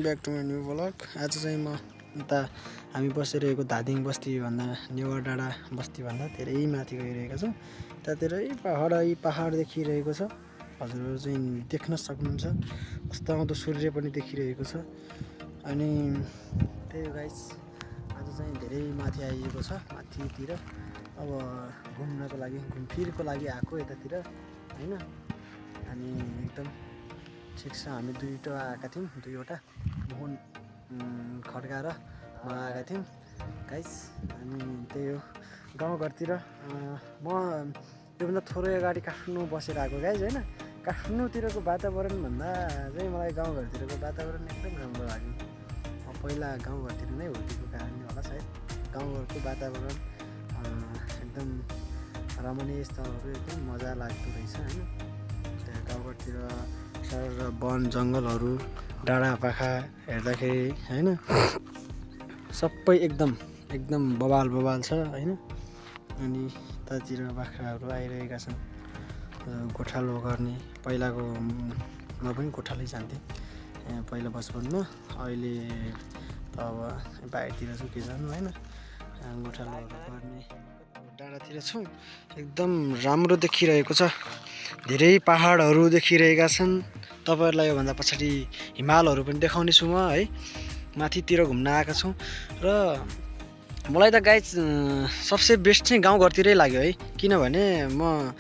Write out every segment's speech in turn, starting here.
Back to my new blog. आज चाहिँ म उता हामी बसिरहेको धादिङ बस्तीभन्दा नेवार डाँडा बस्तीभन्दा धेरै माथि गइरहेका छौँ। त्यतातिरै पहाड देखिरहेको छ। हजुरहरू चाहिँ देख्न सक्नुहुन्छ। अस्ताउँदो सूर्य पनि देखिरहेको छ। अनि त्यही हो गाइस, आज चाहिँ धेरै माथि आइएको छ। माथितिर अब घुम्नको लागि घुमफिरको लागि आएको यतातिर हैन। अनि एकदम ठिक छ। हामी दुईवटा आएका थियौँ, दुईवटा मोहन खड्का र म आएका थियौँ गाइस। अनि त्यही हो गाउँघरतिर म योभन्दा थोरै अगाडि काठमाडौँ बसेर आएको गाइस होइन। काठमाडौँतिरको वातावरण भन्दा चाहिँ मलाई गाउँघरतिरको वातावरण एकदम राम्रो लाग्यो। म पहिला गाउँघरतिर नै हुर्केको कारणले होला सायद गाउँघरको वातावरण एकदम रमणीय स्थलहरू एकदम मजा लाग्दो रहेछ होइन। त्यहाँ गाउँघरतिर वन जङ्गलहरू डाँडा पाखा हेर्दाखेरि होइन सबै एकदम बवाल छ होइन। अनि यतातिर बाख्राहरू आइरहेका छन् गोठालो गर्ने। पहिलाको म पनि गोठालै जान्थेँ पहिला बचपनमा। अहिले त अब बाहिरतिर छु के जानु होइन। गोठालोहरू गर्ने डाँडातिर छौँ। एकदम राम्रो देखिरहेको छ। धेरै पहाडहरू देखिरहेका छन्। तपाईँहरूलाई योभन्दा पछाडि हिमालहरू पनि देखाउने छु म है। माथितिर घुम्न आएका छौँ र मलाई त गाइस सबसे बेस्ट चाहिँ गाउँघरतिरै लाग्यो है। किनभने म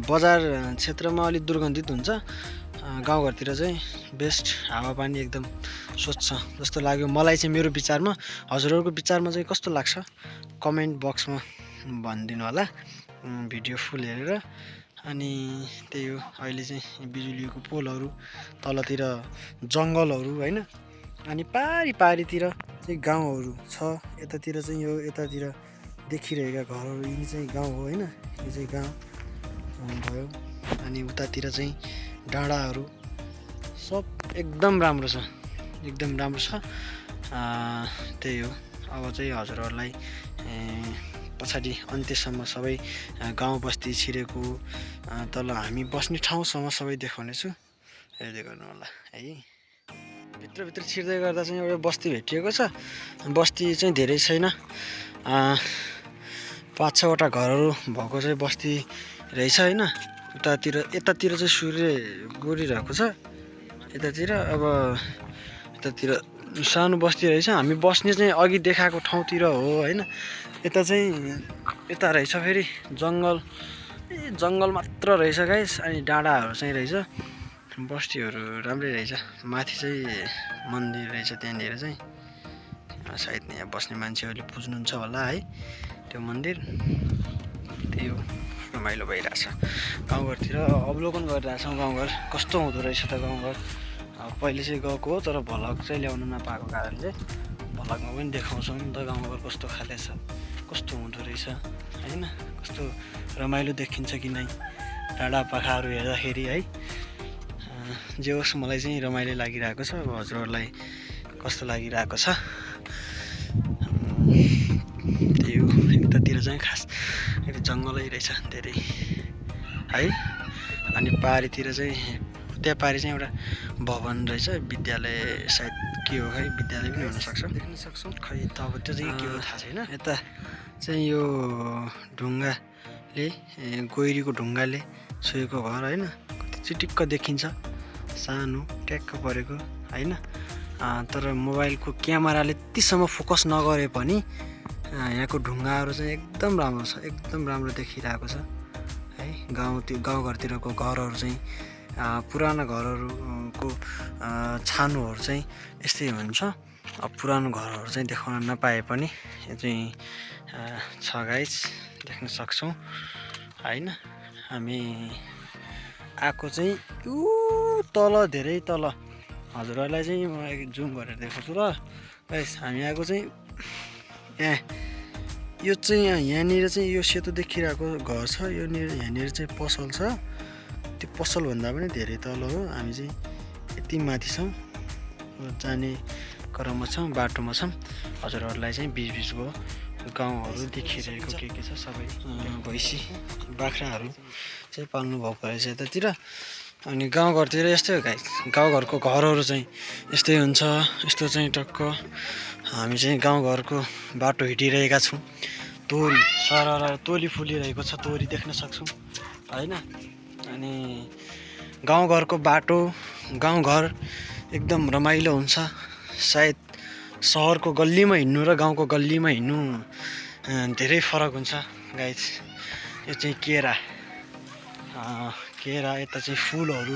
बजार क्षेत्रमा अलिक दुर्गन्धित हुन्छ। गाउँघरतिर चाहिँ बेस्ट हावापानी एकदम स्वच्छ जस्तो लाग्यो मलाई चाहिँ। मेरो विचारमा हजुरहरूको विचारमा चाहिँ कस्तो लाग्छ कमेन्ट बक्समा भनिदिनु होला भिडियो फुल हेरेर। अनि त्यही हो अहिले चाहिँ बिजुलीको पोलहरू तलतिर जङ्गलहरू होइन। अनि पारीतिर चाहिँ गाउँहरू छ। यतातिर चाहिँ यो यतातिर देखिरहेका घरहरू यिनी चाहिँ गाउँ हो होइन। यो चाहिँ गाउँ भयो। अनि उतातिर चाहिँ डाँडाहरू सब एकदम राम्रो छ, एकदम राम्रो छ। त्यही हो अब चाहिँ हजुरहरूलाई पछाडि अन्त्यसम्म सबै गाउँ बस्ती छिरेको तल हामी बस्ने ठाउँसम्म सबै देखाउने छु। हेर्दै गर्नु होला है। भित्र छिर्दै गर्दा चाहिँ एउटा बस्ती भेटिएको छ। बस्ती चाहिँ धेरै छैन, 5-6वटा घरहरू भएको चाहिँ बस्ती रहेछ होइन। यतातिर चाहिँ सूर्य गोरिरहेको छ यतातिर। अब यतातिर सानो बस्ती रहेछ। हामी बस्ने चाहिँ अघि देखाएको ठाउँतिर हो होइन। यता रहेछ फेरि जङ्गल मात्र रहेछ गाइस। अनि डाँडाहरू चाहिँ रहेछ। बस्तीहरू राम्रै रहेछ। माथि चाहिँ मन्दिर रहेछ त्यहाँनिर चाहिँ सायद यहाँ बस्ने मान्छेहरूले पुज्नुहुन्छ होला है त्यो मन्दिर। त्यही हो रमाइलो भइरहेछ गाउँघरतिर। अवलोकन गरिरहेछौँ गाउँघर कस्तो हुँदो रहेछ त गाउँघर। पहिले चाहिँ गएको हो तर भ्लग चाहिँ ल्याउन नपाएको कारणले भ्लगमा पनि देखाउँछौँ नि त गाउँघर कस्तो खाले छ, कस्तो हुँदो रहेछ होइन। कस्तो रमाइलो देखिन्छ कि नै डाँडा पाखाहरू हेर्दाखेरि है। जे होस् मलाई चाहिँ रमाइलो लागिरहेको छ। अब हजुरहरूलाई कस्तो लागिरहेको छ त्यही हो। यतातिर चाहिँ खास जङ्गलै रहेछ धेरै है। अनि पारीतिर चाहिँ त्यहाँ पारी चाहिँ एउटा भवन रहेछ विद्यालय सायद के हो खै विद्यालय पनि हुनसक्छ देख्न सक्छौँ खै त। अब त्यो चाहिँ के हो थाहा छैन। यता चाहिँ यो ढुङ्गाले गोइरीको ढुङ्गाले छोएको घर होइन। कति चिटिक्क देखिन्छ सानो ट्याक्क परेको होइन। तर मोबाइलको क्यामेराले त्यतिसम्म फोकस नगरे पनि यहाँको ढुङ्गाहरू चाहिँ एकदम राम्रो छ, एकदम राम्रो देखिरहेको छ है। गाउँघरतिरको घरहरू चाहिँ पुरानो घरहरूको छानोहरू चाहिँ यस्तै हुन्छ। पुरानो घरहरू चाहिँ देखाउन नपाए पनि यो चाहिँ छ गाइस देख्न सक्छौँ होइन। हामी आएको चाहिँ यो तल धेरै तल हजुरहरूलाई चाहिँ म जुम गरेर देखाउँछु ल गाइस। हामी आएको चाहिँ यो चाहिँ यहाँनिर चाहिँ यो सेतो देखिरहेको घर छ। यहाँनिर चाहिँ पसल छ। त्यो पसलभन्दा पनि धेरै तल हो। हामी चाहिँ यति माथि छौँ, जाने क्रममा छौँ, बाटोमा छौँ। हजुरहरूलाई चाहिँ बिचको गाउँहरू देखिरहेको के छ सबै भैँसी बाख्राहरू चाहिँ पाल्नु भएको रहेछ यतातिर। अनि गाउँघरतिर यस्तै हो गाइस, गाउँघरको घरहरू चाहिँ यस्तै हुन्छ। यस्तो चाहिँ टक्क हामी चाहिँ गाउँघरको बाटो हिँडिरहेका छौँ। तोरी सरर तोरी फुलिरहेको छ, तोरी देख्न सक्छौँ होइन। अनि गाउँघरको बाटो गाउँघर एकदम रमाइलो हुन्छ। सायद सहरको गल्लीमा हिँड्नु र गाउँको गल्लीमा हिँड्नु धेरै फरक हुन्छ गाइस। यो चाहिँ केरा, केरा, यता चाहिँ फुलहरू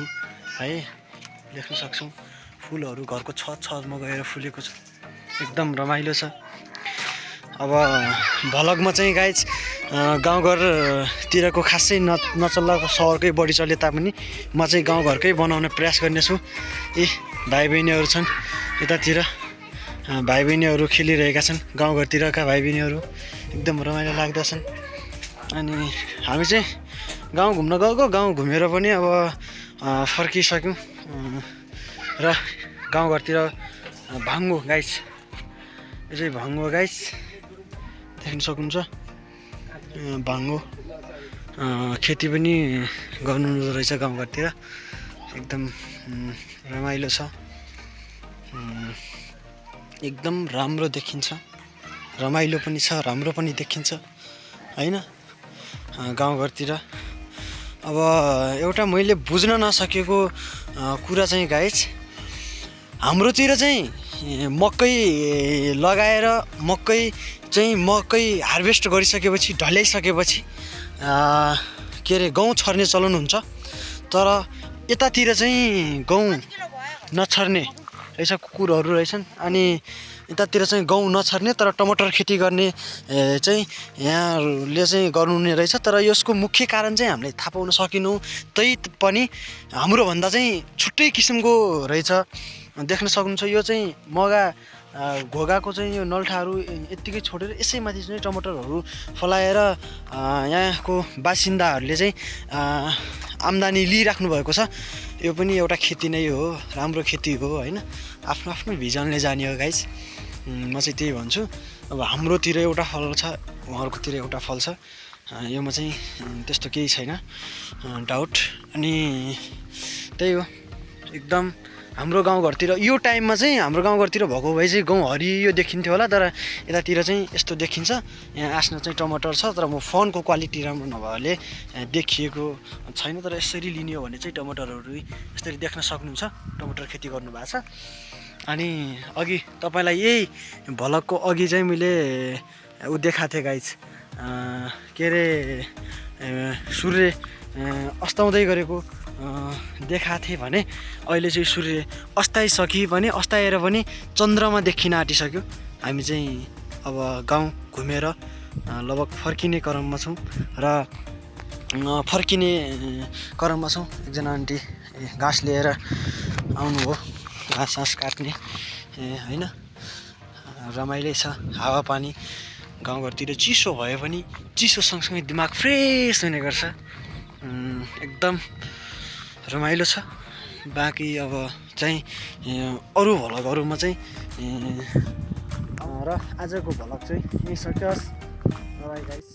है देख्न सक्छौँ। फुलहरू घरको छतमा गएर फुलेको छ, एकदम रमाइलो छ। अब भ्लगमा चाहिँ गाइज गाउँघरतिरको खासै नचल्ला, सहरकै बढी चले तापनि म चाहिँ गाउँघरकै बनाउने प्रयास गर्नेछु। भाइ बहिनीहरू छन् यतातिर, भाइ बहिनीहरू खेलिरहेका छन्, गाउँघरतिरका भाइ बहिनीहरू एकदम रमाइलो लाग्दछन्। अनि हामी चाहिँ गाउँ घुम्न गएको, गाउँ घुमेर पनि अब फर्किसक्यौँ र गाउँघरतिर भाङ्गो गाइस, यो चाहिँ भाङ्गो गाइस देख्न सक्नुहुन्छ। भाङ्गो खेती पनि गर्नु रहेछ गाउँघरतिर, एकदम रमाइलो छ, एकदम राम्रो देखिन्छ, रमाइलो पनि छ, राम्रो पनि देखिन्छ होइन गाउँघरतिर। अब एउटा मैले बुझ्न नसकेको कुरा चाहिँ गाइस, हाम्रोतिर चाहिँ मकै लगाएर मकै हार्भेस्ट गरिसकेपछि ढल्याइसकेपछि के अरे गहुँ छर्ने चलन हुन्छ। तर यतातिर चाहिँ गहुँ नछर्ने रहेछ, कुकुरहरू रहेछन्। अनि यतातिर चाहिँ गहुँ नछर्ने तर टमाटर खेती गर्ने चाहिँ यहाँले चाहिँ गर्नुहुने रहेछ। तर यसको मुख्य कारण चाहिँ हामीले थाहा पाउन सकेनौँ, तैपनि हाम्रोभन्दा चाहिँ छुट्टै किसिमको रहेछ देख्न सक्नुहुन्छ। यो चाहिँ मगा घोगाको चाहिँ यो नल्ठाहरू यत्तिकै छोडेर यसैमाथि चाहिँ टमाटरहरू फलाएर यहाँको बासिन्दाहरूले चाहिँ आम्दानी लिइराख्नु भएको छ। यो पनि एउटा खेती नै हो, राम्रो खेती हो होइन, आफ्नो आफ्नो भिजनले जाने हो गाइस। म चाहिँ त्यही भन्छु। अब हाम्रोतिर एउटा फल छ, उहाँहरूकोतिर एउटा फल छ, योमा चाहिँ त्यस्तो केही छैन डाउट। अनि त्यही हो, एकदम हाम्रो गाउँघरतिर यो टाइममा चाहिँ हाम्रो गाउँघरतिर भएको भए चाहिँ गहुँ हरियो देखिन्थ्यो होला, तर यतातिर चाहिँ यस्तो देखिन्छ। यहाँ आफ्नो चाहिँ टमाटर छ, तर म फोनको क्वालिटी राम्रो नभएले देखिएको छैन। तर यसरी लिने हो भने चाहिँ टमाटरहरू यसरी देख्न सक्नुहुन्छ, टमाटर खेती गर्नुभएको छ। अनि अघि तपाईँलाई यही भ्लगको अघि चाहिँ मैले देखाएको थिएँ गाइज, के अरे सूर्य अस्ताउँदै गरेको देखाएको थिएँ भने अहिले चाहिँ सूर्य अस्ताइसक्यो भने अस्ताएर पनि चन्द्रमा देखिन आँटिसक्यो। हामी चाहिँ अब गाउँ घुमेर लगभग फर्किने क्रममा छौँ र फर्किने क्रममा छौँ। एकजना आन्टी घाँस लिएर आउनुभयो, घाँस काट्ने होइन। रमाइलो छ, हावापानी गाउँघरतिर चिसो भए पनि चिसो सँगसँगै दिमाग फ्रेस हुने गर्छ, एकदम रमाइलो छ। बाँकी अब चाहिँ अरू भ्लगहरूमा चाहिँ र आजको भ्लग चाहिँ यही सकियोस्। Bye guys.